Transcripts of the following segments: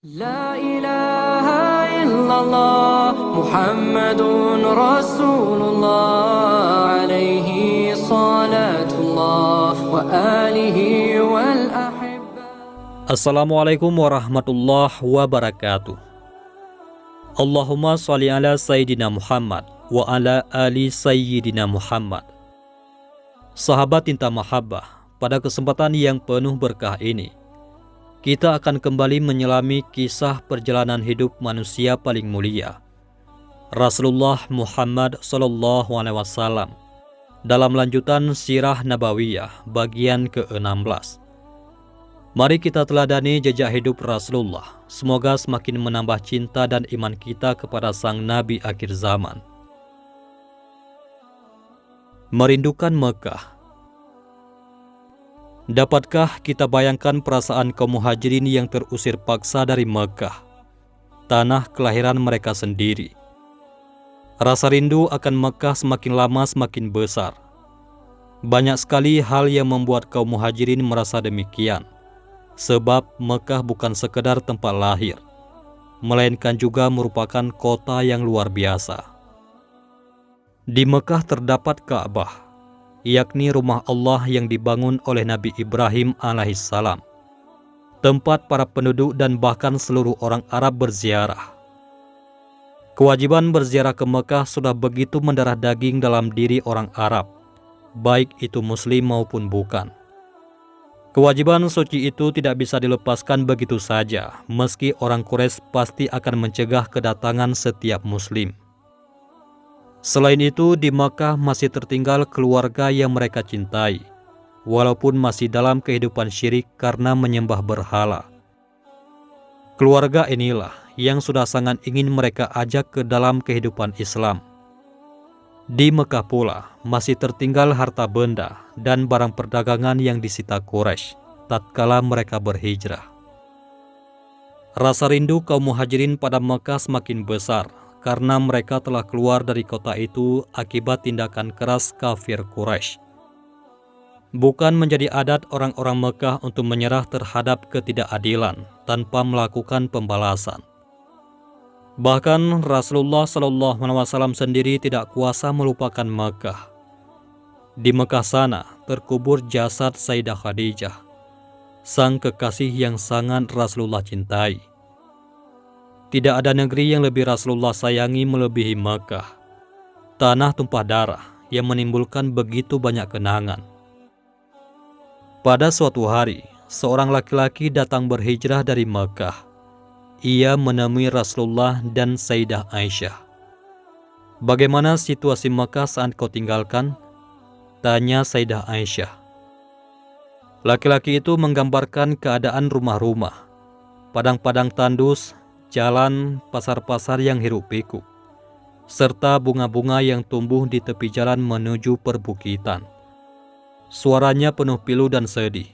لا إله إلا الله محمد رسول الله عليه صلاة الله وآله والأحبة. Assalamualaikum warahmatullahi wabarakatuh. Allahumma sholli ala Sayyidina Muhammad wa ala ali Sayyidina Muhammad. Sahabat cinta mahabbah, pada kesempatan yang penuh berkah ini, kita akan kembali menyelami kisah perjalanan hidup manusia paling mulia, Rasulullah Muhammad SAW, dalam lanjutan Sirah Nabawiyah bagian ke-16. Mari kita teladani jejak hidup Rasulullah. Semoga semakin menambah cinta dan iman kita kepada sang Nabi akhir zaman. Merindukan Mekah. Dapatkah kita bayangkan perasaan kaum muhajirin yang terusir paksa dari Mekah, tanah kelahiran mereka sendiri? Rasa rindu akan Mekah semakin lama semakin besar. Banyak sekali hal yang membuat kaum muhajirin merasa demikian, sebab Mekah bukan sekedar tempat lahir, melainkan juga merupakan kota yang luar biasa. Di Mekah terdapat Ka'bah, yakni rumah Allah yang dibangun oleh Nabi Ibrahim alaihissalam, tempat para penduduk dan bahkan seluruh orang Arab berziarah. Kewajiban berziarah ke Mekah sudah begitu mendarah daging dalam diri orang Arab, baik itu muslim maupun bukan. Kewajiban suci itu tidak bisa dilepaskan begitu saja, meski orang Quraisy pasti akan mencegah kedatangan setiap muslim. Selain itu, di Makkah masih tertinggal keluarga yang mereka cintai, walaupun masih dalam kehidupan syirik karena menyembah berhala. Keluarga inilah yang sudah sangat ingin mereka ajak ke dalam kehidupan Islam. Di Mekah pula masih tertinggal harta benda dan barang perdagangan yang disita Quraisy tatkala mereka berhijrah. Rasa rindu kaum muhajirin pada Mekah semakin besar karena mereka telah keluar dari kota itu akibat tindakan keras kafir Quraisy. Bukan menjadi adat orang-orang Mekah untuk menyerah terhadap ketidakadilan tanpa melakukan pembalasan. Bahkan Rasulullah SAW sendiri tidak kuasa melupakan Mekah. Di Mekah sana terkubur jasad Sayyidah Khadijah, sang kekasih yang sangat Rasulullah cintai. Tidak ada negeri yang lebih Rasulullah sayangi melebihi Mekah. Tanah tumpah darah yang menimbulkan begitu banyak kenangan. Pada suatu hari, seorang laki-laki datang berhijrah dari Mekah. Ia menemui Rasulullah dan Sayyidah Aisyah. "Bagaimana situasi Mekah saat kau tinggalkan?" tanya Sayyidah Aisyah. Laki-laki itu menggambarkan keadaan rumah-rumah, padang-padang tandus, jalan, pasar-pasar yang hiruk-pikuk, serta bunga-bunga yang tumbuh di tepi jalan menuju perbukitan. Suaranya penuh pilu dan sedih.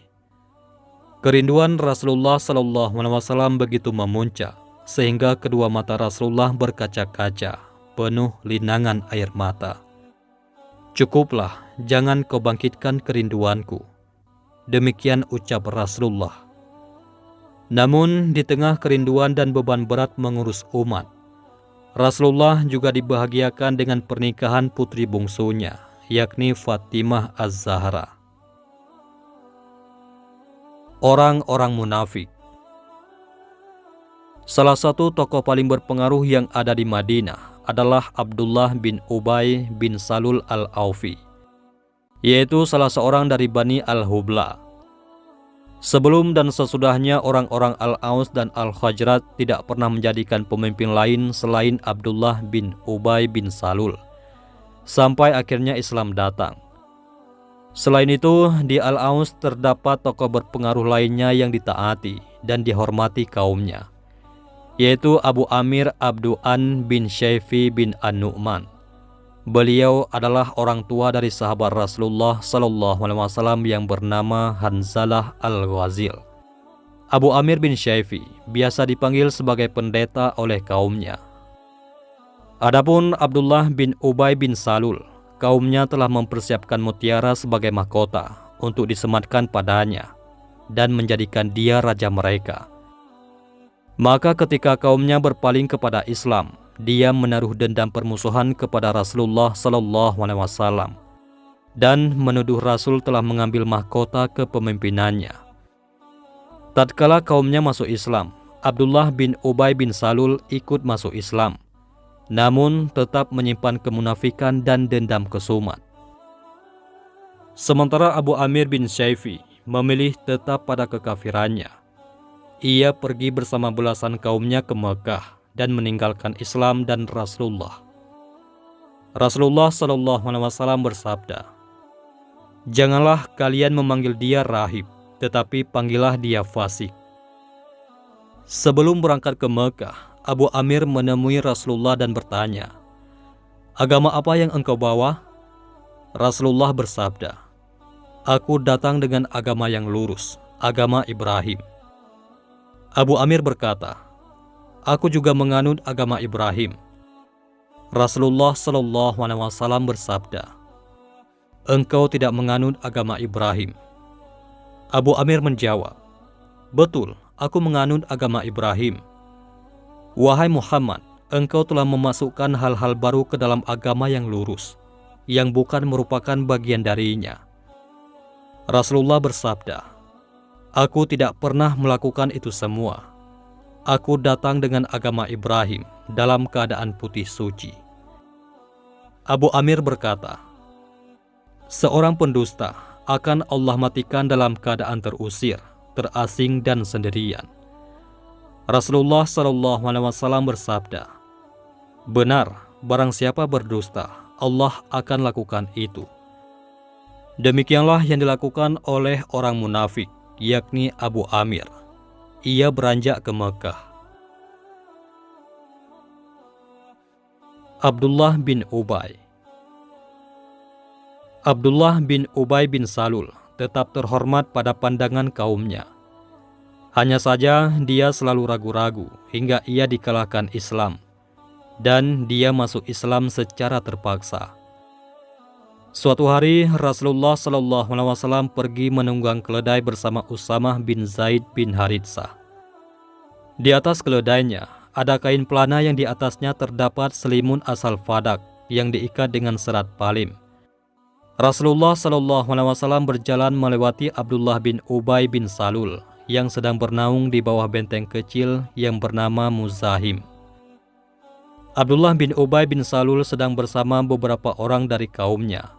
Kerinduan Rasulullah SAW begitu memuncak, sehingga kedua mata Rasulullah berkaca-kaca, penuh linangan air mata. "Cukuplah, jangan kau bangkitkan kerinduanku," demikian ucap Rasulullah. Namun di tengah kerinduan dan beban berat mengurus umat, Rasulullah juga dibahagiakan dengan pernikahan putri bungsunya, yakni Fatimah Az-Zahra. Orang-orang munafik. Salah satu tokoh paling berpengaruh yang ada di Madinah adalah Abdullah bin Ubay bin Salul al-Aufi, yaitu salah seorang dari Bani Al-Hubla. Sebelum dan sesudahnya orang-orang Al-Aus dan Al-Khazraj tidak pernah menjadikan pemimpin lain selain Abdullah bin Ubay bin Salul, sampai akhirnya Islam datang. Selain itu, di Al-Aus terdapat tokoh berpengaruh lainnya yang ditaati dan dihormati kaumnya, yaitu Abu Amir Abdu'an bin Syaifi bin An-Nu'man. Beliau adalah orang tua dari sahabat Rasulullah SAW yang bernama Hanzalah Al-Ghazil. Abu Amir bin Syaifi biasa dipanggil sebagai pendeta oleh kaumnya. Adapun Abdullah bin Ubay bin Salul, kaumnya telah mempersiapkan mutiara sebagai mahkota untuk disematkan padanya dan menjadikan dia raja mereka. Maka ketika kaumnya berpaling kepada Islam, dia menaruh dendam permusuhan kepada Rasulullah SAW dan menuduh Rasul telah mengambil mahkota kepemimpinannya. Tatkala kaumnya masuk Islam, Abdullah bin Ubay bin Salul ikut masuk Islam, namun tetap menyimpan kemunafikan dan dendam kesumat. Sementara Abu Amir bin Syaifi memilih tetap pada kekafirannya. Ia pergi bersama belasan kaumnya ke Mekah dan meninggalkan Islam dan Rasulullah. Rasulullah SAW bersabda, "Janganlah kalian memanggil dia rahib, tetapi panggillah dia fasik." Sebelum berangkat ke Mekah, Abu Amir menemui Rasulullah dan bertanya, "Agama apa yang engkau bawa?" Rasulullah bersabda, "Aku datang dengan agama yang lurus, agama Ibrahim." Abu Amir berkata, "Aku juga menganut agama Ibrahim." Rasulullah SAW bersabda, "Engkau tidak menganut agama Ibrahim." Abu Amir menjawab, "Betul, aku menganut agama Ibrahim." "Wahai Muhammad, engkau telah memasukkan hal-hal baru ke dalam agama yang lurus, yang bukan merupakan bagian darinya." Rasulullah bersabda, "Aku tidak pernah melakukan itu semua. Aku datang dengan agama Ibrahim dalam keadaan putih suci." Abu Amir berkata, "Seorang pendusta akan Allah matikan dalam keadaan terusir, terasing dan sendirian." Rasulullah SAW bersabda, "Benar, barang siapa berdusta, Allah akan lakukan itu." Demikianlah yang dilakukan oleh orang munafik, yakni Abu Amir. Ia beranjak ke Mekah. Abdullah bin Ubay. Abdullah bin Ubay bin Salul tetap terhormat pada pandangan kaumnya. Hanya saja dia selalu ragu-ragu hingga ia dikalahkan Islam, dan dia masuk Islam secara terpaksa. Suatu hari Rasulullah SAW pergi menunggang keledai bersama Usamah bin Zaid bin Haritsah. Di atas keledainya ada kain pelana yang di atasnya terdapat selimun asal Fadak yang diikat dengan serat palim. Rasulullah SAW berjalan melewati Abdullah bin Ubay bin Salul yang sedang bernaung di bawah benteng kecil yang bernama Muzahim. Abdullah bin Ubay bin Salul sedang bersama beberapa orang dari kaumnya.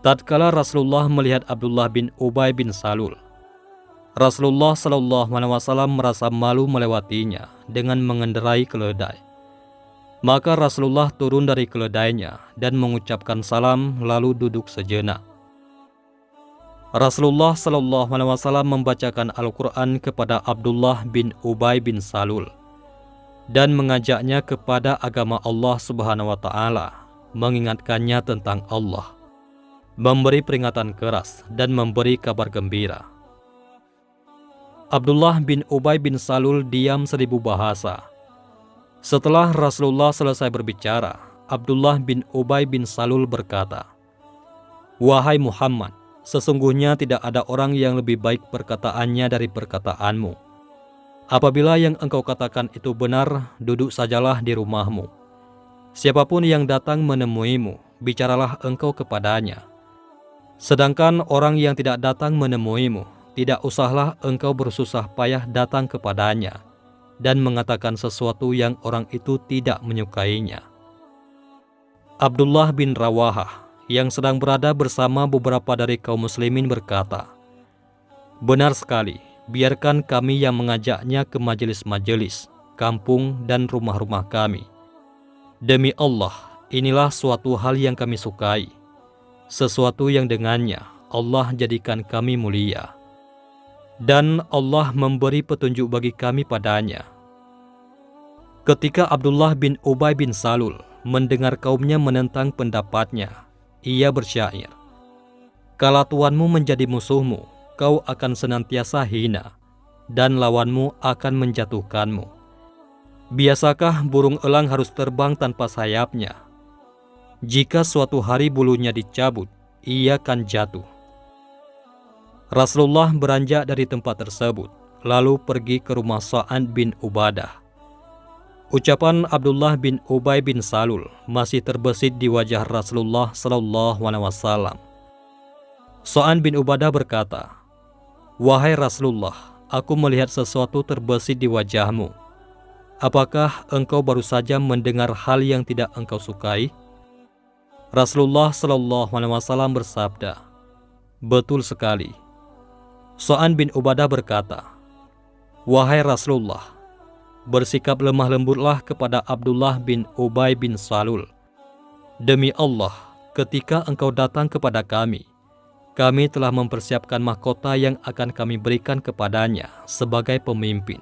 Tatkala Rasulullah melihat Abdullah bin Ubay bin Salul, Rasulullah SAW merasa malu melewatinya dengan mengendarai keledai. Maka Rasulullah turun dari keledainya dan mengucapkan salam lalu duduk sejenak. Rasulullah SAW membacakan Al-Quran kepada Abdullah bin Ubay bin Salul dan mengajaknya kepada agama Allah Subhanahu wa Ta'ala, mengingatkannya tentang Allah, memberi peringatan keras dan memberi kabar gembira. Abdullah bin Ubay bin Salul diam 1000 bahasa. Setelah Rasulullah selesai berbicara, Abdullah bin Ubay bin Salul berkata, "Wahai Muhammad, sesungguhnya tidak ada orang yang lebih baik perkataannya dari perkataanmu. Apabila yang engkau katakan itu benar, duduk sajalah di rumahmu. Siapapun yang datang menemuimu, bicaralah engkau kepadanya. Sedangkan orang yang tidak datang menemuimu, tidak usahlah engkau bersusah payah datang kepadanya dan mengatakan sesuatu yang orang itu tidak menyukainya." Abdullah bin Rawahah yang sedang berada bersama beberapa dari kaum muslimin berkata, "Benar sekali, biarkan kami yang mengajaknya ke majelis-majelis, kampung dan rumah-rumah kami. Demi Allah, inilah suatu hal yang kami sukai, sesuatu yang dengannya Allah jadikan kami mulia, dan Allah memberi petunjuk bagi kami padanya." Ketika Abdullah bin Ubay bin Salul mendengar kaumnya menentang pendapatnya, ia bersyair, "Kala tuanmu menjadi musuhmu, kau akan senantiasa hina, dan lawanmu akan menjatuhkanmu. Biasakah burung elang harus terbang tanpa sayapnya? Jika suatu hari bulunya dicabut, ia akan jatuh." Rasulullah beranjak dari tempat tersebut, lalu pergi ke rumah Sa'ad bin Ubadah. Ucapan Abdullah bin Ubay bin Salul masih terbesit di wajah Rasulullah SAW. Sa'ad bin Ubadah berkata, "Wahai Rasulullah, aku melihat sesuatu terbesit di wajahmu. Apakah engkau baru saja mendengar hal yang tidak engkau sukai?" Rasulullah SAW bersabda, "Betul sekali." Sa'ad bin Ubadah berkata, "Wahai Rasulullah, bersikap lemah lembutlah kepada Abdullah bin Ubay bin Salul. Demi Allah, ketika engkau datang kepada kami telah mempersiapkan mahkota yang akan kami berikan kepadanya sebagai pemimpin."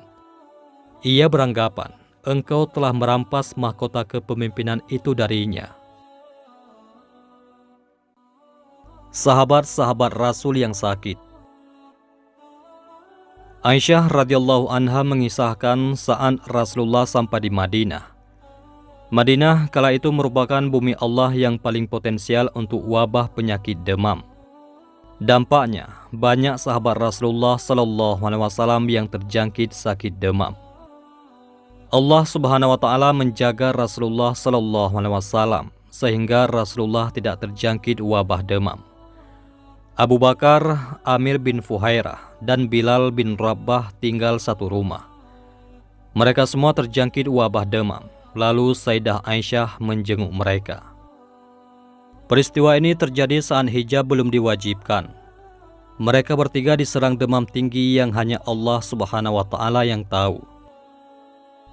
Ia beranggapan engkau telah merampas mahkota kepemimpinan itu darinya. Sahabat-sahabat Rasul yang sakit. Aisyah radhiyallahu anha mengisahkan saat Rasulullah sampai di Madinah. Madinah kala itu merupakan bumi Allah yang paling potensial untuk wabah penyakit demam. Dampaknya, banyak sahabat Rasulullah SAW yang terjangkit sakit demam. Allah Subhanahu wa Ta'ala menjaga Rasulullah SAW sehingga Rasulullah tidak terjangkit wabah demam. Abu Bakar, Amir bin Fuhairah, dan Bilal bin Rabah tinggal satu rumah. Mereka semua terjangkit wabah demam. Lalu Sayyidah Aisyah menjenguk mereka. Peristiwa ini terjadi saat hijab belum diwajibkan. Mereka bertiga diserang demam tinggi yang hanya Allah Subhanahu wa Ta'ala yang tahu.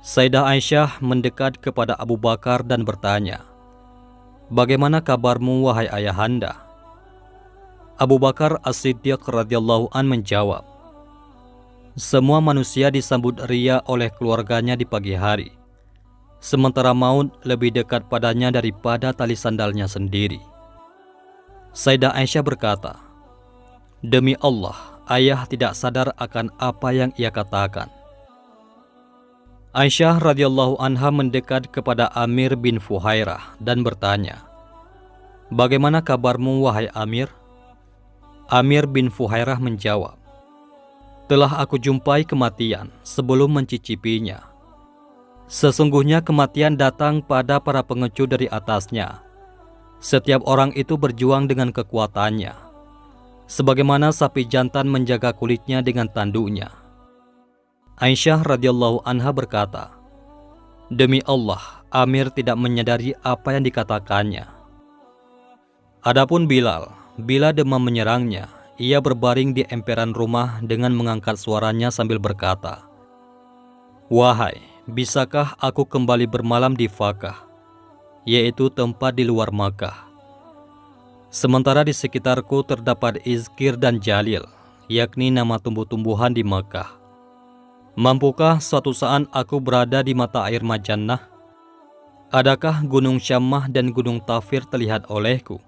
Sayyidah Aisyah mendekat kepada Abu Bakar dan bertanya, "Bagaimana kabarmu wahai ayahanda?" Abu Bakar As-Siddiq radhiyallahu an menjawab, "Semua manusia disambut ria oleh keluarganya di pagi hari, sementara maut lebih dekat padanya daripada tali sandalnya sendiri." Sayyidah Aisyah berkata, "Demi Allah, ayah tidak sadar akan apa yang ia katakan." Aisyah radhiyallahu anha mendekat kepada Amir bin Fuhairah dan bertanya, "Bagaimana kabarmu wahai Amir?" Amir bin Fuhairah menjawab, "Telah aku jumpai kematian sebelum mencicipinya. Sesungguhnya kematian datang pada para pengecut dari atasnya. Setiap orang itu berjuang dengan kekuatannya, sebagaimana sapi jantan menjaga kulitnya dengan tanduknya." Aisyah radhiyallahu anha berkata, "Demi Allah, Amir tidak menyadari apa yang dikatakannya." Adapun Bilal, bila demam menyerangnya, ia berbaring di emperan rumah dengan mengangkat suaranya sambil berkata, "Wahai, bisakah aku kembali bermalam di Fakkah, yaitu tempat di luar Makkah? Sementara di sekitarku terdapat Izkir dan Jalil, yakni nama tumbuh-tumbuhan di Makkah. Mampukah suatu saat aku berada di mata air Majannah? Adakah gunung Syammah dan gunung Tafir terlihat olehku?"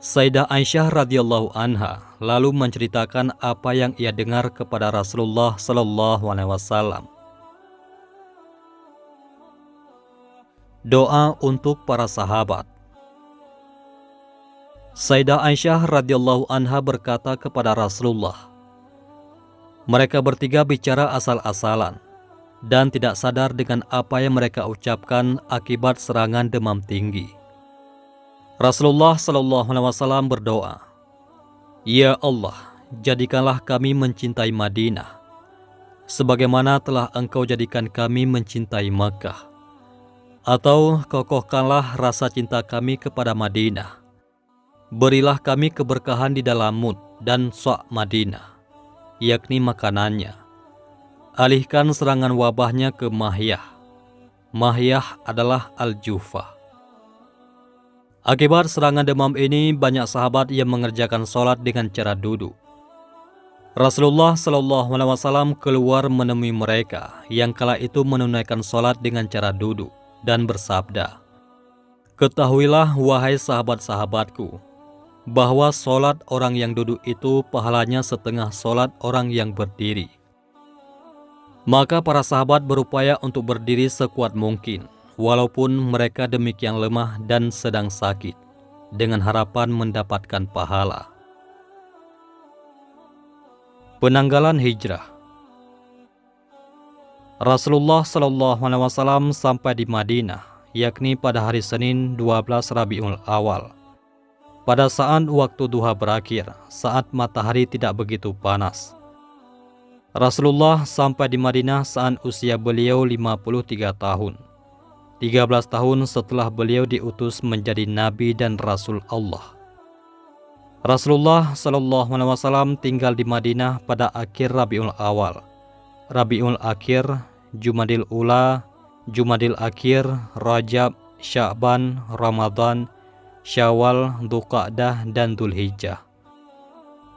Sayyidah Aisyah radhiyallahu anha lalu menceritakan apa yang ia dengar kepada Rasulullah SAW. Doa untuk para sahabat. Sayyidah Aisyah radhiyallahu anha berkata kepada Rasulullah, "Mereka bertiga bicara asal-asalan dan tidak sadar dengan apa yang mereka ucapkan akibat serangan demam tinggi." Rasulullah SAW berdoa, "Ya Allah, jadikanlah kami mencintai Madinah, sebagaimana telah Engkau jadikan kami mencintai Makkah. Atau kokohkanlah rasa cinta kami kepada Madinah. Berilah kami keberkahan di dalam mud dan sok Madinah, yakni makanannya. Alihkan serangan wabahnya ke Mahyah. Mahyah adalah Al-Jufah." Akibat serangan demam ini, banyak sahabat yang mengerjakan sholat dengan cara duduk. Rasulullah SAW keluar menemui mereka yang kala itu menunaikan sholat dengan cara duduk dan bersabda, "Ketahuilah wahai sahabat-sahabatku, bahwa sholat orang yang duduk itu pahalanya setengah sholat orang yang berdiri." Maka para sahabat berupaya untuk berdiri sekuat mungkin, walaupun mereka demikian lemah dan sedang sakit, dengan harapan mendapatkan pahala. Penanggalan hijrah. Rasulullah Shallallahu Alaihi Wasallam sampai di Madinah, yakni pada hari Senin 12 Rabiul Awal. Pada saat waktu duha berakhir, saat matahari tidak begitu panas. Rasulullah sampai di Madinah saat usia beliau 53 tahun. 13 tahun setelah beliau diutus menjadi Nabi dan Rasul Allah. Rasulullah Shallallahu Alaihi Wasallam tinggal di Madinah pada akhir Rabiul Awal, Rabiul Akhir, Jumadil Ula, Jumadil Akhir, Rajab, Sya'ban, Ramadan, Syawal, Dzulqa'dah, dan Dzulhijjah.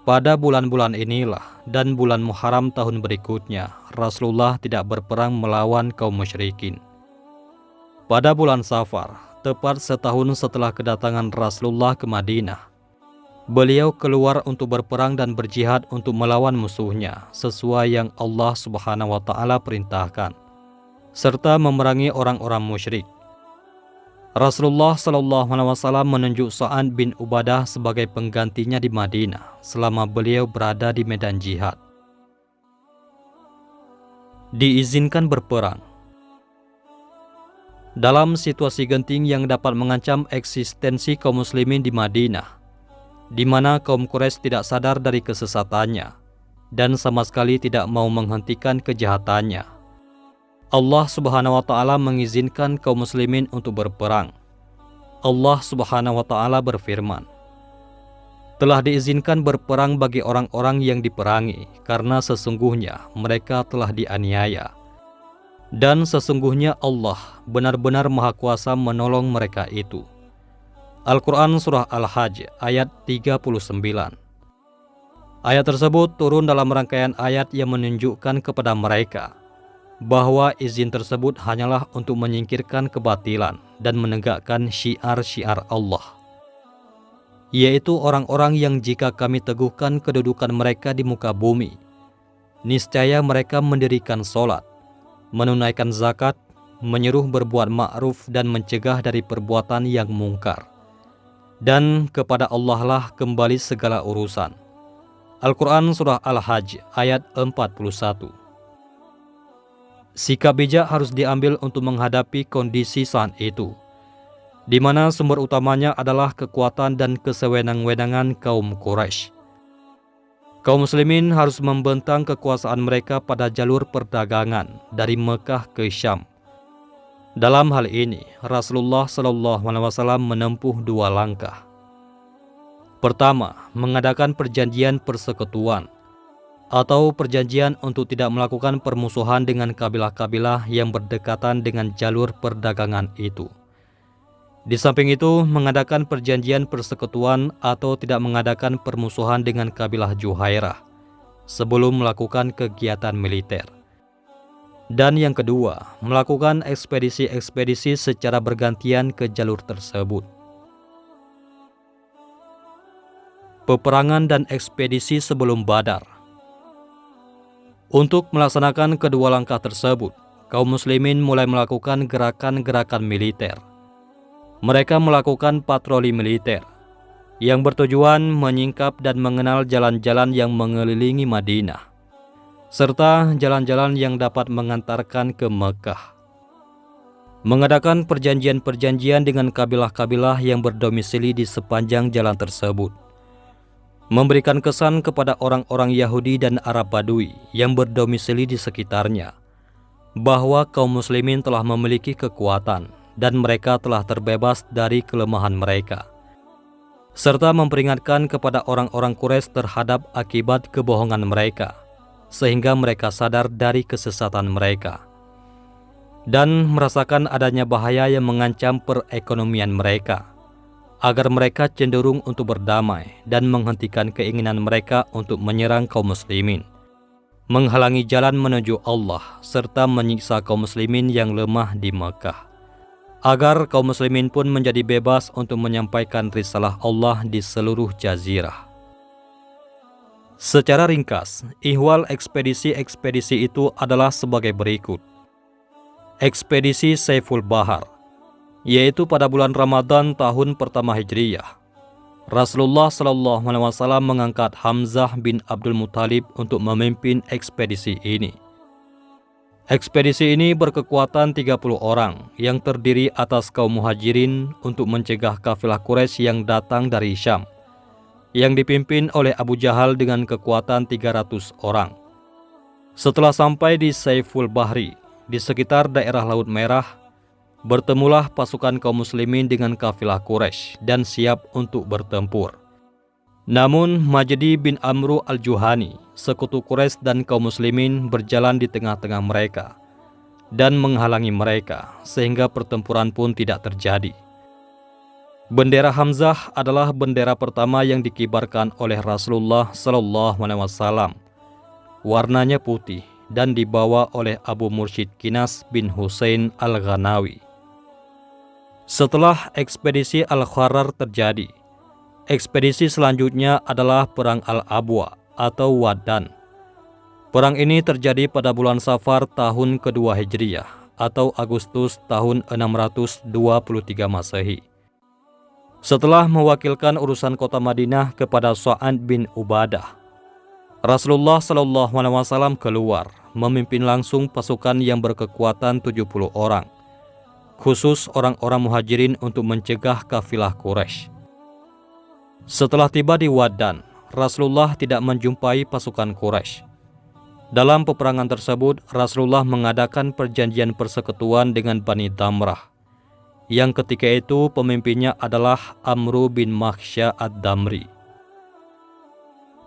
Pada bulan-bulan inilah dan bulan Muharram tahun berikutnya, Rasulullah tidak berperang melawan kaum musyrikin. Pada bulan Safar, tepat setahun setelah kedatangan Rasulullah ke Madinah, beliau keluar untuk berperang dan berjihad untuk melawan musuhnya, sesuai yang Allah Subhanahu wa Ta'ala perintahkan, serta memerangi orang-orang musyrik. Rasulullah Shallallahu Alaihi Wasallam menunjuk Sa'ad bin Ubadah sebagai penggantinya di Madinah selama beliau berada di medan jihad. Diizinkan berperang. Dalam situasi genting yang dapat mengancam eksistensi kaum muslimin di Madinah, di mana kaum Quraisy tidak sadar dari kesesatannya dan sama sekali tidak mau menghentikan kejahatannya, Allah Subhanahu wa Ta'ala mengizinkan kaum muslimin untuk berperang. Allah Subhanahu wa Ta'ala berfirman, "Telah diizinkan berperang bagi orang-orang yang diperangi, karena sesungguhnya mereka telah dianiaya. Dan sesungguhnya Allah benar-benar Maha Kuasa menolong mereka itu." Al-Quran Surah Al-Hajj ayat 39. Ayat tersebut turun dalam rangkaian ayat yang menunjukkan kepada mereka bahwa izin tersebut hanyalah untuk menyingkirkan kebatilan dan menegakkan syiar-syiar Allah, yaitu orang-orang yang jika kami teguhkan kedudukan mereka di muka bumi, niscaya mereka mendirikan sholat, menunaikan zakat, menyuruh berbuat ma'ruf dan mencegah dari perbuatan yang mungkar. Dan kepada Allah lah kembali segala urusan. Al-Quran Surah Al-Hajj ayat 41. Sikap bijak harus diambil untuk menghadapi kondisi saat itu, di mana sumber utamanya adalah kekuatan dan kesewenang-wenangan kaum Quraisy. Kaum muslimin harus membentang kekuasaan mereka pada jalur perdagangan dari Mekah ke Syam. Dalam hal ini, Rasulullah Shallallahu Alaihi Wasallam menempuh dua langkah. Pertama, mengadakan perjanjian persekutuan atau perjanjian untuk tidak melakukan permusuhan dengan kabilah-kabilah yang berdekatan dengan jalur perdagangan itu. Di samping itu, mengadakan perjanjian persekutuan atau tidak mengadakan permusuhan dengan kabilah Juhairah sebelum melakukan kegiatan militer. Dan yang kedua, melakukan ekspedisi-ekspedisi secara bergantian ke jalur tersebut. Peperangan dan ekspedisi sebelum Badar. Untuk melaksanakan kedua langkah tersebut, kaum muslimin mulai melakukan gerakan-gerakan militer. Mereka melakukan patroli militer yang bertujuan menyingkap dan mengenal jalan-jalan yang mengelilingi Madinah, serta jalan-jalan yang dapat mengantarkan ke Mekah. Mengadakan perjanjian-perjanjian dengan kabilah-kabilah yang berdomisili di sepanjang jalan tersebut, memberikan kesan kepada orang-orang Yahudi dan Arab Badui yang berdomisili di sekitarnya bahwa kaum muslimin telah memiliki kekuatan dan mereka telah terbebas dari kelemahan mereka, serta memperingatkan kepada orang-orang Quraisy terhadap akibat kebohongan mereka, sehingga mereka sadar dari kesesatan mereka dan merasakan adanya bahaya yang mengancam perekonomian mereka, agar mereka cenderung untuk berdamai dan menghentikan keinginan mereka untuk menyerang kaum muslimin, menghalangi jalan menuju Allah, serta menyiksa kaum muslimin yang lemah di Mekah, agar kaum muslimin pun menjadi bebas untuk menyampaikan risalah Allah di seluruh jazirah. Secara ringkas, ihwal ekspedisi-ekspedisi itu adalah sebagai berikut. Ekspedisi Saiful Bahar, yaitu pada bulan Ramadan tahun pertama Hijriyah, Rasulullah Shallallahu Alaihi Wasallam mengangkat Hamzah bin Abdul Muthalib untuk memimpin ekspedisi ini. Ekspedisi ini berkekuatan 30 orang yang terdiri atas kaum muhajirin untuk mencegah kafilah Quraisy yang datang dari Syam, yang dipimpin oleh Abu Jahal dengan kekuatan 300 orang. Setelah sampai di Saiful Bahri, di sekitar daerah Laut Merah, bertemulah pasukan kaum muslimin dengan kafilah Quraisy dan siap untuk bertempur. Namun Majdi bin Amru al-Juhani, sekutu Quraisy dan kaum muslimin berjalan di tengah-tengah mereka dan menghalangi mereka sehingga pertempuran pun tidak terjadi. Bendera Hamzah adalah bendera pertama yang dikibarkan oleh Rasulullah SAW. Warnanya putih dan dibawa oleh Abu Mursyid Kinas bin Husain al-Ghanawi. Setelah ekspedisi Al-Kharar terjadi, ekspedisi selanjutnya adalah Perang Al-Abwa atau Waddan. Perang ini terjadi pada bulan Safar tahun kedua Hijriyah atau Agustus tahun 623 Masehi. Setelah mewakilkan urusan kota Madinah kepada Sa'ad bin Ubadah, Rasulullah SAW keluar memimpin langsung pasukan yang berkekuatan 70 orang, khusus orang-orang muhajirin untuk mencegah kafilah Quraisy. Setelah tiba di Waddan, Rasulullah tidak menjumpai pasukan Quraisy. Dalam peperangan tersebut, Rasulullah mengadakan perjanjian persekutuan dengan Bani Damrah, yang ketika itu pemimpinnya adalah Amru bin Makhsya ad-Damri.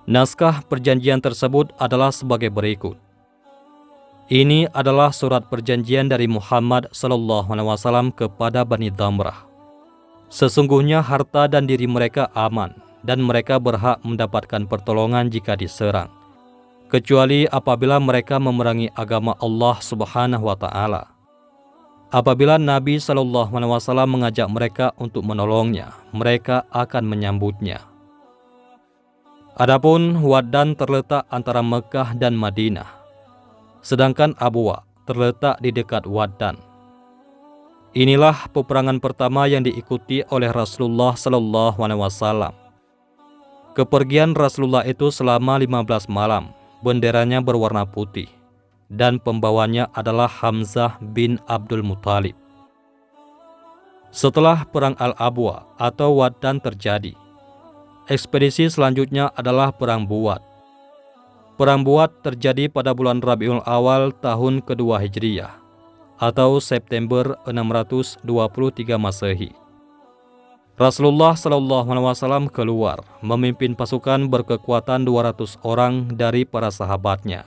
Naskah perjanjian tersebut adalah sebagai berikut. Ini adalah surat perjanjian dari Muhammad SAW kepada Bani Damrah. Sesungguhnya harta dan diri mereka aman, dan mereka berhak mendapatkan pertolongan jika diserang, kecuali apabila mereka memerangi agama Allah Subhanahu wa Ta'ala. Apabila Nabi SAW mengajak mereka untuk menolongnya, mereka akan menyambutnya. Adapun Waddan terletak antara Mekah dan Madinah, sedangkan Abwa terletak di dekat Waddan. Inilah peperangan pertama yang diikuti oleh Rasulullah SAW. Kepergian Rasulullah itu selama 15 malam, benderanya berwarna putih, dan pembawanya adalah Hamzah bin Abdul Muthalib. Setelah Perang Al-Abwa atau Waddan terjadi, ekspedisi selanjutnya adalah Perang Buat. Perang Buat terjadi pada bulan Rabiul Awal tahun kedua Hijriyah atau September 623 Masehi. Rasulullah SAW keluar memimpin pasukan berkekuatan 200 orang dari para sahabatnya,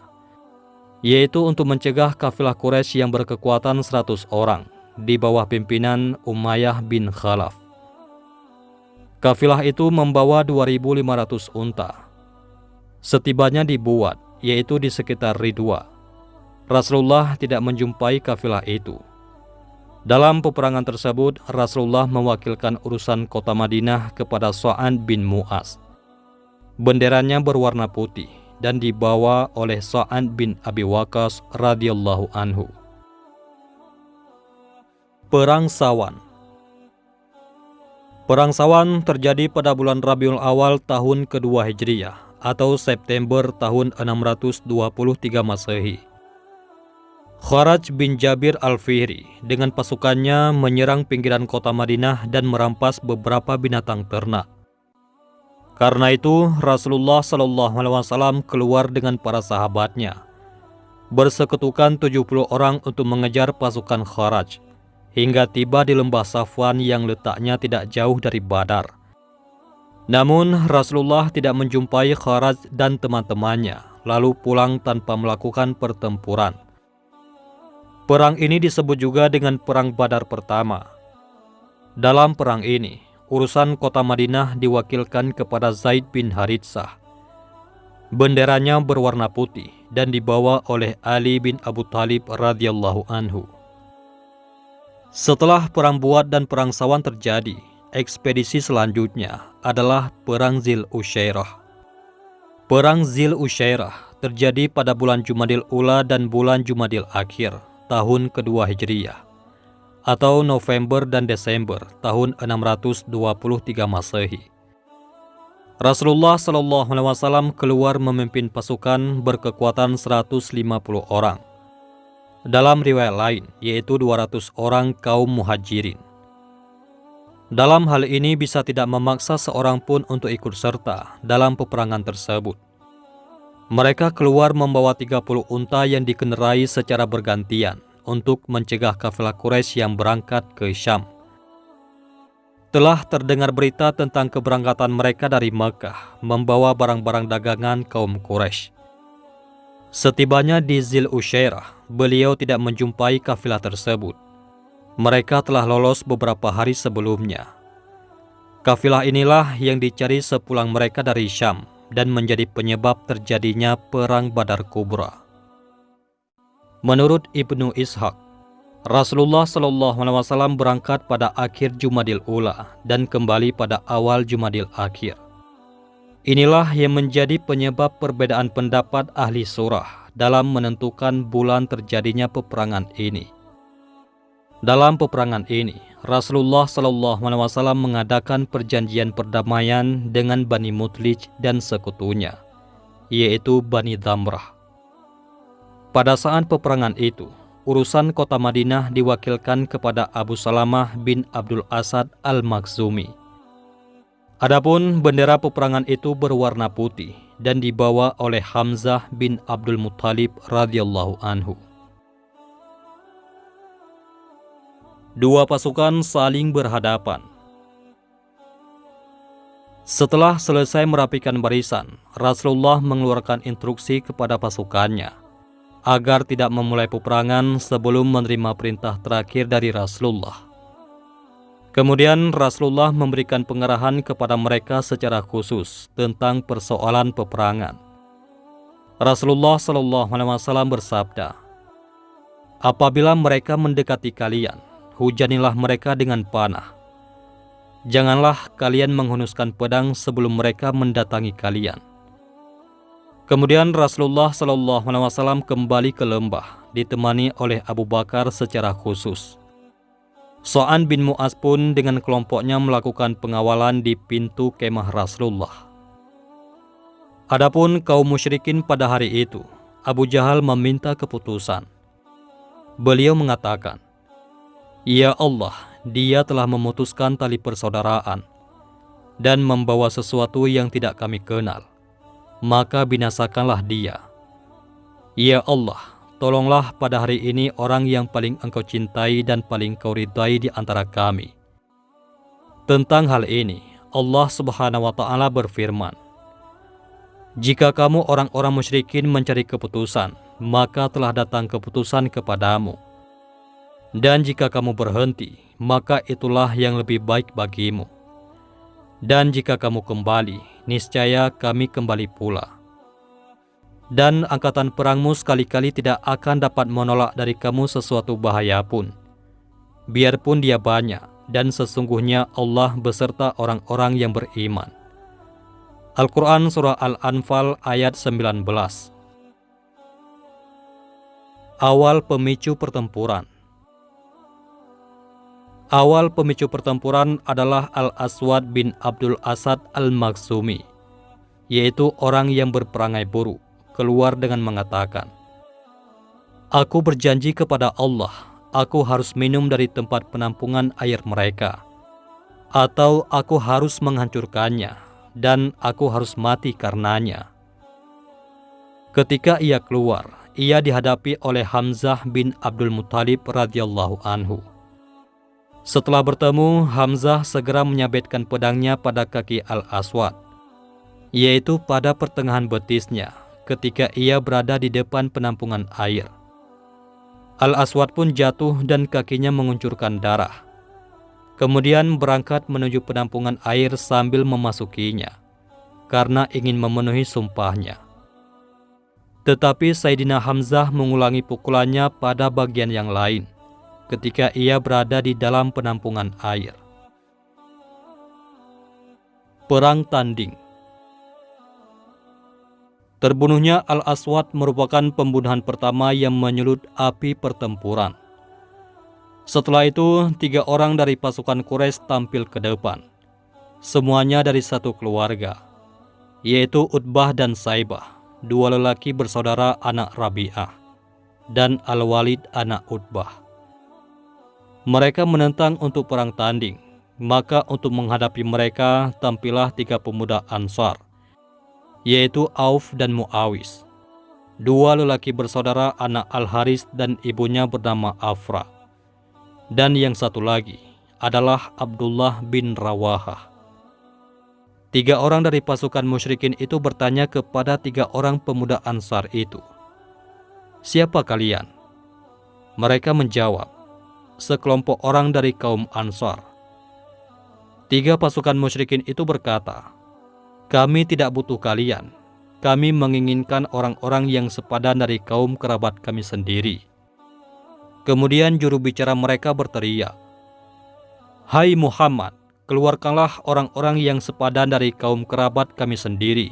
yaitu untuk mencegah kafilah Quraisy yang berkekuatan 100 orang di bawah pimpinan Umayyah bin Khalaf. Kafilah itu membawa 2.500 unta. Setibanya di Buat, yaitu di sekitar Ridwa, Rasulullah tidak menjumpai kafilah itu. Dalam peperangan tersebut, Rasulullah mewakilkan urusan kota Madinah kepada Sa'ad bin Mu'az. Benderanya berwarna putih dan dibawa oleh Sa'ad bin Abi Waqqas radhiyallahu anhu. Perang Sawan. Perang Sawan terjadi pada bulan Rabiul Awal tahun kedua Hijriyah atau September tahun 623 Masehi. Kharaj bin Jabir al-Fihri dengan pasukannya menyerang pinggiran kota Madinah dan merampas beberapa binatang ternak. Karena itu, Rasulullah SAW keluar dengan para sahabatnya, bersekutukan 70 orang untuk mengejar pasukan Kharaj, hingga tiba di lembah Safwan yang letaknya tidak jauh dari Badar. Namun, Rasulullah tidak menjumpai Kharaj dan teman-temannya, lalu pulang tanpa melakukan pertempuran. Perang ini disebut juga dengan Perang Badar pertama. Dalam perang ini, urusan kota Madinah diwakilkan kepada Zaid bin Haritsah. Benderanya berwarna putih dan dibawa oleh Ali bin Abu Thalib radhiyallahu anhu. Setelah Perang Buat dan Perang Sawan terjadi, ekspedisi selanjutnya adalah Perang Zil Usyairah. Perang Zil Usyairah terjadi pada bulan Jumadil Ula dan bulan Jumadil Akhir tahun kedua Hijriyah atau November dan Desember tahun 623 Masehi. Rasulullah SAW keluar memimpin pasukan berkekuatan 150 orang. Dalam riwayat lain, yaitu 200 orang kaum muhajirin. Dalam hal ini bisa tidak memaksa seorang pun untuk ikut serta dalam peperangan tersebut. Mereka keluar membawa 30 unta yang dikendarai secara bergantian untuk mencegah kafilah Quraisy yang berangkat ke Syam. Telah terdengar berita tentang keberangkatan mereka dari Mekah membawa barang-barang dagangan kaum Quraisy. Setibanya di Zil Usyairah, beliau tidak menjumpai kafilah tersebut. Mereka telah lolos beberapa hari sebelumnya. Kafilah inilah yang dicari sepulang mereka dari Syam dan menjadi penyebab terjadinya Perang Badar Kubra. Menurut Ibnu Ishaq, Rasulullah SAW berangkat pada akhir Jumadil Ula dan kembali pada awal Jumadil Akhir. Inilah yang menjadi penyebab perbedaan pendapat ahli surah dalam menentukan bulan terjadinya peperangan ini. Dalam peperangan ini, Rasulullah SAW mengadakan perjanjian perdamaian dengan Bani Mudlij dan sekutunya, yaitu Bani Damrah. Pada saat peperangan itu, urusan kota Madinah diwakilkan kepada Abu Salamah bin Abdul Asad al-Makhzumi. Adapun bendera peperangan itu berwarna putih dan dibawa oleh Hamzah bin Abdul Muttalib radhiyallahu anhu. Dua pasukan saling berhadapan. Setelah selesai merapikan barisan, Rasulullah mengeluarkan instruksi kepada pasukannya agar tidak memulai peperangan sebelum menerima perintah terakhir dari Rasulullah. Kemudian Rasulullah memberikan pengarahan kepada mereka secara khusus tentang persoalan peperangan. Rasulullah SAW bersabda, "Apabila mereka mendekati kalian, hujanilah mereka dengan panah. Janganlah kalian menghunuskan pedang sebelum mereka mendatangi kalian." Kemudian Rasulullah SAW kembali ke lembah, ditemani oleh Abu Bakar secara khusus. Sa'ad bin Mu'az pun dengan kelompoknya melakukan pengawalan di pintu kemah Rasulullah. Adapun kaum musyrikin pada hari itu, Abu Jahal meminta keputusan. Beliau mengatakan, "Ya Allah, dia telah memutuskan tali persaudaraan dan membawa sesuatu yang tidak kami kenal. Maka binasakanlah dia. Ya Allah, tolonglah pada hari ini orang yang paling Engkau cintai dan paling Kau ridai di antara kami." Tentang hal ini, Allah Subhanahu wa Ta'ala berfirman, "Jika kamu orang-orang musyrikin mencari keputusan, maka telah datang keputusan kepadamu. Dan jika kamu berhenti, maka itulah yang lebih baik bagimu. Dan jika kamu kembali, niscaya kami kembali pula. Dan angkatan perangmu sekali-kali tidak akan dapat menolak dari kamu sesuatu bahaya pun, biarpun dia banyak, dan sesungguhnya Allah beserta orang-orang yang beriman." Al-Quran Surah Al-Anfal ayat 19. Awal pemicu pertempuran. Awal pemicu pertempuran adalah Al-Aswad bin Abdul Asad al-Makhzumi, yaitu orang yang berperangai buruk, keluar dengan mengatakan, "Aku berjanji kepada Allah, aku harus minum dari tempat penampungan air mereka, atau aku harus menghancurkannya, dan aku harus mati karenanya." Ketika ia keluar, ia dihadapi oleh Hamzah bin Abdul Muttalib radhiyallahu anhu. Setelah bertemu, Hamzah segera menyabetkan pedangnya pada kaki Al-Aswad, yaitu pada pertengahan betisnya ketika ia berada di depan penampungan air. Al-Aswad pun jatuh dan kakinya menguncurkan darah. Kemudian berangkat menuju penampungan air sambil memasukinya, karena ingin memenuhi sumpahnya. Tetapi Sayyidina Hamzah mengulangi pukulannya pada bagian yang lain ketika ia berada di dalam penampungan air. Perang tanding. Terbunuhnya Al-Aswad merupakan pembunuhan pertama yang menyulut api pertempuran. Setelah itu, 3 orang dari pasukan Quraisy tampil ke depan. Semuanya dari satu keluarga, yaitu Utbah dan Saibah, 2 lelaki bersaudara anak Rabi'ah. dan Al-Walid anak Utbah. Mereka menentang untuk perang tanding, maka untuk menghadapi mereka tampillah 3 pemuda Ansar, yaitu Auf dan Muawis, 2 lelaki bersaudara anak Al-Haris dan ibunya bernama Afra, dan yang satu lagi adalah Abdullah bin Rawahah. 3 orang dari pasukan musyrikin itu bertanya kepada 3 orang pemuda Ansar itu, "Siapa kalian?" Mereka menjawab, "Sekelompok orang dari kaum Ansar." 3 pasukan musyrikin itu berkata, "Kami tidak butuh kalian. Kami menginginkan orang-orang yang sepadan dari kaum kerabat kami sendiri." Kemudian juru bicara mereka berteriak, "Hai Muhammad, keluarkanlah orang-orang yang sepadan dari kaum kerabat kami sendiri."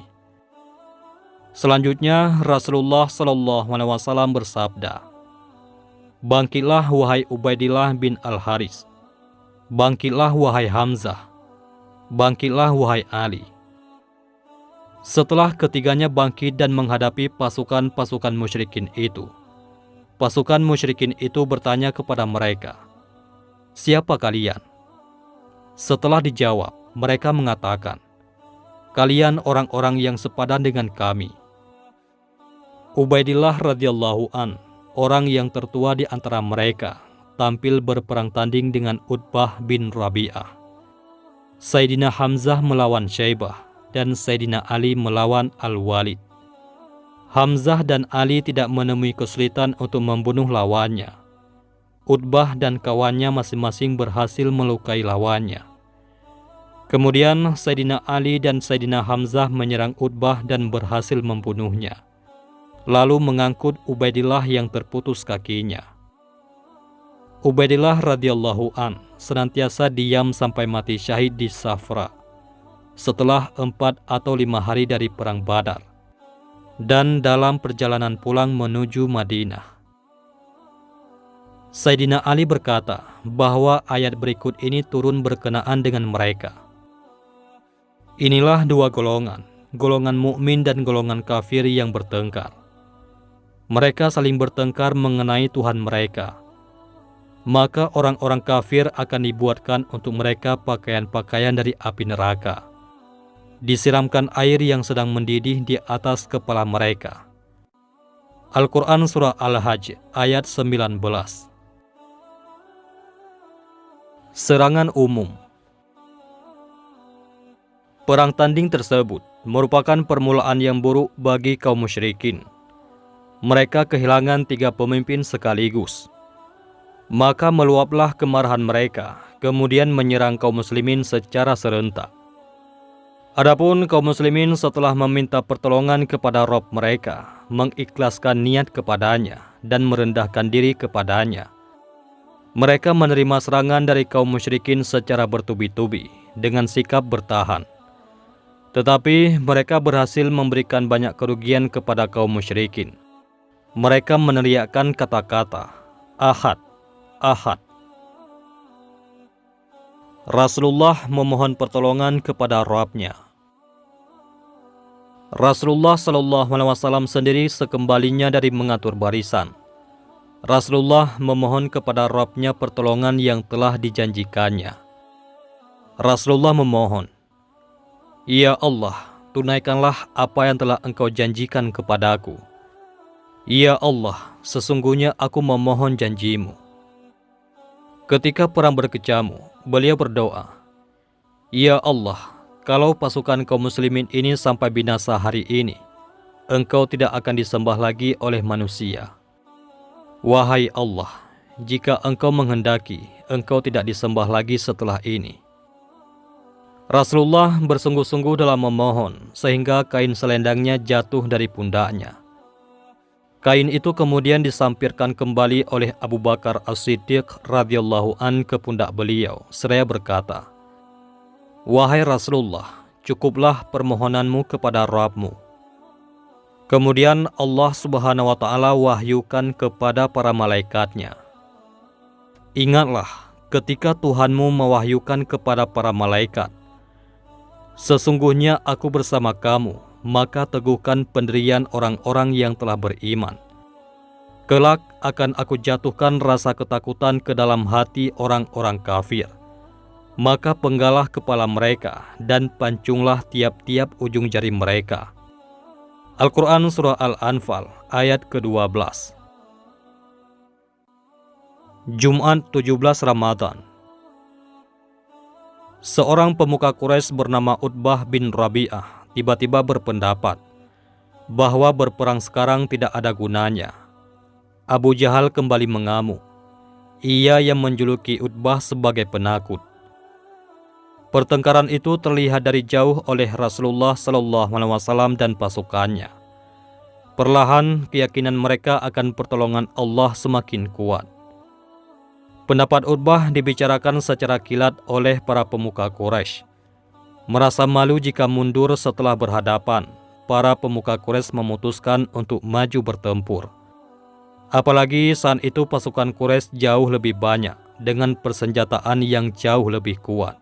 Selanjutnya Rasulullah SAW bersabda, "Bangkitlah wahai Ubaidillah bin Al-Haris. Bangkitlah wahai Hamzah. Bangkitlah wahai Ali." Setelah ketiganya bangkit dan menghadapi pasukan-pasukan musyrikin itu, pasukan musyrikin itu bertanya kepada mereka, "Siapa kalian?" Setelah dijawab, mereka mengatakan, "Kalian orang-orang yang sepadan dengan kami." Ubaidillah radhiyallahu an, orang yang tertua di antara mereka, tampil berperang tanding dengan Utbah bin Rabi'ah. Sayyidina Hamzah melawan Syaibah dan Sayyidina Ali melawan Al-Walid. Hamzah dan Ali tidak menemui kesulitan untuk membunuh lawannya. Utbah dan kawannya masing-masing berhasil melukai lawannya. Kemudian Sayyidina Ali dan Sayyidina Hamzah menyerang Utbah dan berhasil membunuhnya, lalu mengangkut Ubaidillah yang terputus kakinya. Ubaidillah radhiyallahu an senantiasa diam sampai mati syahid di Safra setelah 4 atau 5 hari dari perang Badar dan dalam perjalanan pulang menuju Madinah. Sayyidina Ali berkata bahwa ayat berikut ini turun berkenaan dengan mereka. Inilah 2 golongan, golongan mukmin dan golongan kafir yang bertengkar. Mereka saling bertengkar mengenai Tuhan mereka. Maka orang-orang kafir akan dibuatkan untuk mereka pakaian-pakaian dari api neraka. Disiramkan air yang sedang mendidih di atas kepala mereka. Al-Quran Surah Al-Hajj ayat 19. Serangan umum. Perang tanding tersebut merupakan permulaan yang buruk bagi kaum musyrikin. Mereka kehilangan 3 pemimpin sekaligus. Maka meluaplah kemarahan mereka, kemudian menyerang kaum muslimin secara serentak. Adapun kaum muslimin setelah meminta pertolongan kepada Rabb mereka, mengikhlaskan niat kepadanya dan merendahkan diri kepadanya, mereka menerima serangan dari kaum musyrikin secara bertubi-tubi dengan sikap bertahan. Tetapi mereka berhasil memberikan banyak kerugian kepada kaum musyrikin. Mereka meneriakkan kata-kata, "Ahad, Ahad." Rasulullah memohon pertolongan kepada Rabb-Nya. Rasulullah SAW sendiri sekembalinya dari mengatur barisan, Rasulullah memohon kepada Rabb-Nya pertolongan yang telah dijanjikannya. Rasulullah memohon, "Ya Allah, tunaikanlah apa yang telah Engkau janjikan kepadaku. Ya Allah, sesungguhnya aku memohon janjimu." Ketika perang berkecamuk, beliau berdoa, "Ya Allah, kalau pasukan kaum muslimin ini sampai binasa hari ini, Engkau tidak akan disembah lagi oleh manusia. Wahai Allah, jika Engkau menghendaki, Engkau tidak disembah lagi setelah ini." Rasulullah bersungguh-sungguh dalam memohon sehingga kain selendangnya jatuh dari pundaknya. Kain itu kemudian disampirkan kembali oleh Abu Bakar As-Siddiq radhiyallahu an ke pundak beliau seraya berkata, "Wahai Rasulullah, cukuplah permohonanmu kepada Rabb-Mu." Kemudian Allah Subhanahu wa Ta'ala wahyukan kepada para malaikatnya, "Ingatlah ketika Tuhanmu mewahyukan kepada para malaikat, sesungguhnya aku bersama kamu, maka teguhkan pendirian orang-orang yang telah beriman. Kelak akan aku jatuhkan rasa ketakutan ke dalam hati orang-orang kafir. Maka penggalah kepala mereka dan pancunglah tiap-tiap ujung jari mereka. Al-Quran Surah Al-Anfal ayat ke-12. Jumat 17 Ramadan. Seorang pemuka Quraisy bernama Utbah bin Rabi'ah tiba-tiba berpendapat bahwa berperang sekarang tidak ada gunanya. Abu Jahal kembali mengamuk. Ia yang menjuluki Utbah sebagai penakut. Pertengkaran itu terlihat dari jauh oleh Rasulullah SAW dan pasukannya. Perlahan keyakinan mereka akan pertolongan Allah semakin kuat. Pendapat Utbah dibicarakan secara kilat oleh para pemuka Quraisy. Merasa malu jika mundur setelah berhadapan, para pemuka Quraisy memutuskan untuk maju bertempur. Apalagi saat itu pasukan Quraisy jauh lebih banyak dengan persenjataan yang jauh lebih kuat.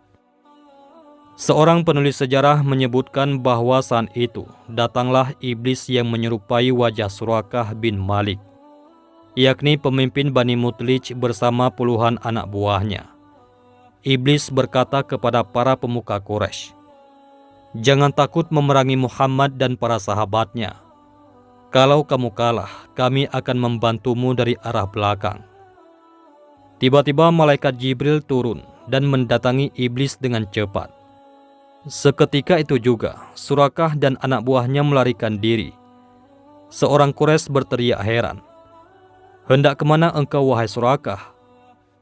Seorang penulis sejarah menyebutkan bahwa saat itu datanglah iblis yang menyerupai wajah Surakah bin Malik, yakni pemimpin Bani Mut'lij bersama puluhan anak buahnya. Iblis berkata kepada para pemuka Quraisy, "Jangan takut memerangi Muhammad dan para sahabatnya. Kalau kamu kalah, kami akan membantumu dari arah belakang." Tiba-tiba malaikat Jibril turun dan mendatangi iblis dengan cepat. Seketika itu juga, Surakah dan anak buahnya melarikan diri. Seorang Quraisy berteriak heran, "Hendak kemana engkau, wahai Surakah?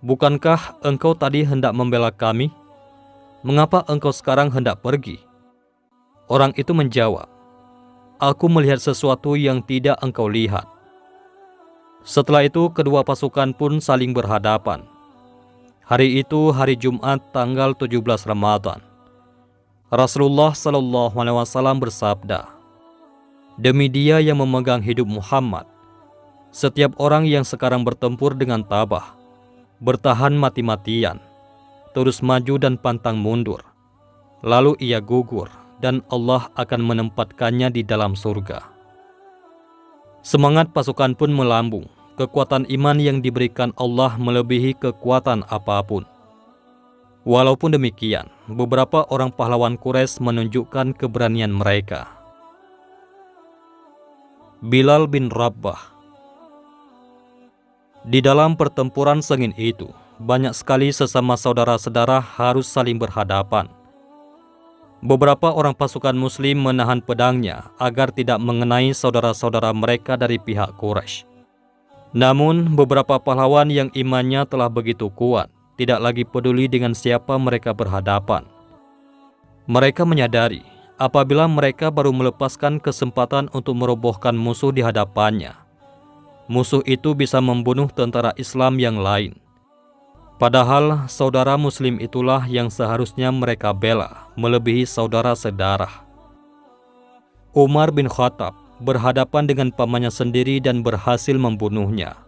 Bukankah engkau tadi hendak membela kami? Mengapa engkau sekarang hendak pergi?" Orang itu menjawab, "Aku melihat sesuatu yang tidak engkau lihat." Setelah itu kedua pasukan pun saling berhadapan. Hari itu hari Jumat tanggal 17 Ramadan. Rasulullah SAW bersabda, "Demi Dia yang memegang hidup Muhammad, setiap orang yang sekarang bertempur dengan tabah, bertahan mati-matian, terus maju dan pantang mundur, lalu ia gugur, dan Allah akan menempatkannya di dalam surga." Semangat pasukan pun melambung. Kekuatan iman yang diberikan Allah melebihi kekuatan apapun. Walaupun demikian, beberapa orang pahlawan Quraisy menunjukkan keberanian mereka. Bilal bin Rabah. Di dalam pertempuran sengit itu, banyak sekali sesama saudara-saudara harus saling berhadapan. Beberapa orang pasukan Muslim menahan pedangnya agar tidak mengenai saudara-saudara mereka dari pihak Quraisy. Namun, beberapa pahlawan yang imannya telah begitu kuat tidak lagi peduli dengan siapa mereka berhadapan. Mereka menyadari apabila mereka baru melepaskan kesempatan untuk merobohkan musuh di hadapannya, musuh itu bisa membunuh tentara Islam yang lain. Padahal saudara Muslim itulah yang seharusnya mereka bela melebihi saudara sedarah. Umar bin Khattab berhadapan dengan pamannya sendiri dan berhasil membunuhnya.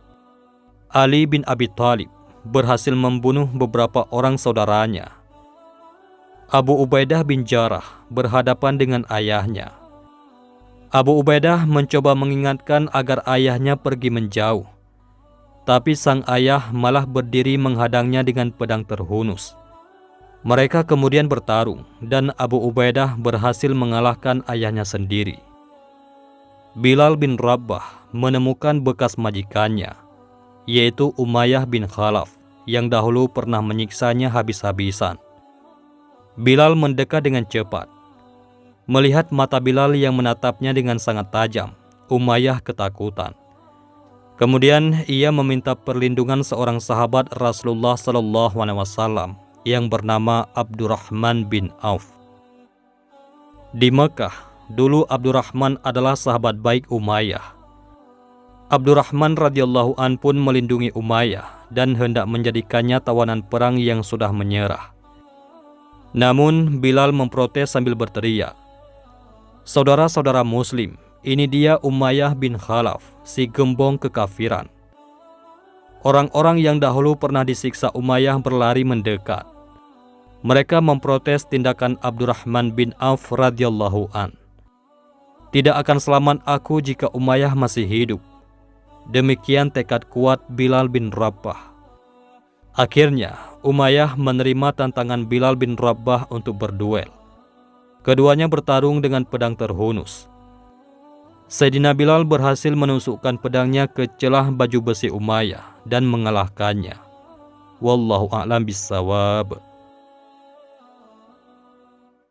Ali bin Abi Thalib berhasil membunuh beberapa orang saudaranya. Abu Ubaidah bin Jarrah berhadapan dengan ayahnya. Abu Ubaidah mencoba mengingatkan agar ayahnya pergi menjauh, tapi sang ayah malah berdiri menghadangnya dengan pedang terhunus. Mereka kemudian bertarung dan Abu Ubaidah berhasil mengalahkan ayahnya sendiri. Bilal bin Rabah menemukan bekas majikannya, yaitu Umayyah bin Khalaf, yang dahulu pernah menyiksanya habis-habisan. Bilal mendekat dengan cepat. Melihat mata Bilal yang menatapnya dengan sangat tajam, Umayyah ketakutan. Kemudian ia meminta perlindungan seorang sahabat Rasulullah SAW yang bernama Abdurrahman bin Auf. Di Mekah, dulu Abdurrahman adalah sahabat baik Umayyah. Abdurrahman radhiyallahu an pun melindungi Umayyah dan hendak menjadikannya tawanan perang yang sudah menyerah. Namun Bilal memprotes sambil berteriak, "Saudara-saudara Muslim, ini dia Umayyah bin Khalaf, si gembong kekafiran." Orang-orang yang dahulu pernah disiksa Umayyah berlari mendekat. Mereka memprotes tindakan Abdurrahman bin Auf radhiyallahu an. "Tidak akan selamat aku jika Umayyah masih hidup. Demikian tekad kuat Bilal bin Rabah. Akhirnya, Umayyah menerima tantangan Bilal bin Rabah untuk berduel. Keduanya bertarung dengan pedang terhunus. Sayyidina Bilal berhasil menusukkan pedangnya ke celah baju besi Umayyah dan mengalahkannya. Wallahu a'lam bissawab.